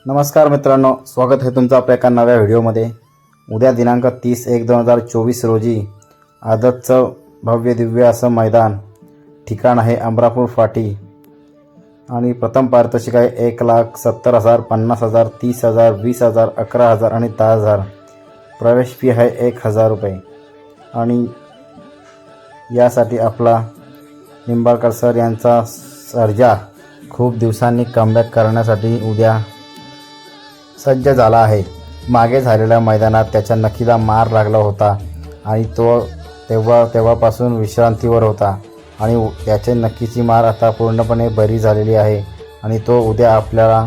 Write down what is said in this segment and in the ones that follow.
नमस्कार मित्रांनो, स्वागत आहे तुमचं आपल्या एका नव्या व्हिडिओमध्ये। उद्या दिनांक 30/1/2024 रोजी आदतचं भव्य दिव्य असं मैदान, ठिकाण आहे अमरापूर फाटी आणि प्रथम पारितोषिक आहे 1,70,000, 50,000, 30,000, 20,000, 11,000 आणि 10,000। प्रवेश फी आहे 1,000 रुपये आणि यासाठी आपला निंबाळकर सर यांचा सर्जा खूप दिवसांनी कमबॅक करण्यासाठी उद्या सज्ज झाला आहे। मागे झालेल्या मैदानात त्याच्या नखीला मार लागला होता आणि तो तेव्हापासून विश्रांतीवर होता आणि त्याच्या नखीची मार आता पूर्णपणे बरी झालेली आहे आणि तो उद्या आपल्याला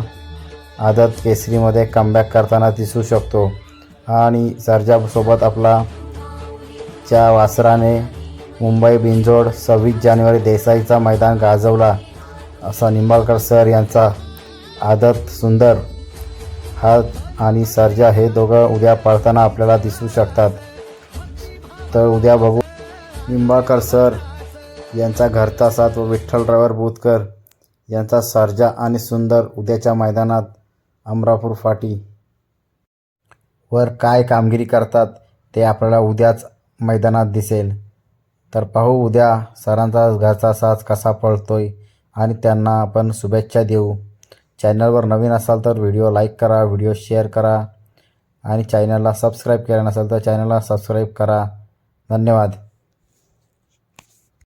आदत केसरीमध्ये कमबॅक करताना दिसू शकतो। आणि सर्जासोबत आपला च्या वासराने मुंबई बिनजोड 26 जानेवारी देसाईचा मैदान गाजवला असा निंबाळकर सर यांचा आदत सुंदर हा आणि सर्जा हे दोघं उद्या पळताना आपल्याला दिसू शकतात। तर उद्या बघू निंबाळकर सर यांचा घरचा साथ व विठ्ठल ड्रायव्हर बुधकर यांचा सर्जा आणि सुंदर उद्याच्या मैदानात अमरापूर फाटी वर काय कामगिरी करतात ते आपल्याला उद्याच मैदानात दिसेल। तर पाहू उद्या सरांचा घरचा साथ कसा पळतोय आणि त्यांना आपण शुभेच्छा देऊ। चॅनलवर नवीन असाल तर व्हिडिओ लाईक करा, व्हिडिओ शेअर करा आणि चॅनलला सबस्क्राईब केलं नसेल तर चॅनलला सबस्क्राईब करा। धन्यवाद।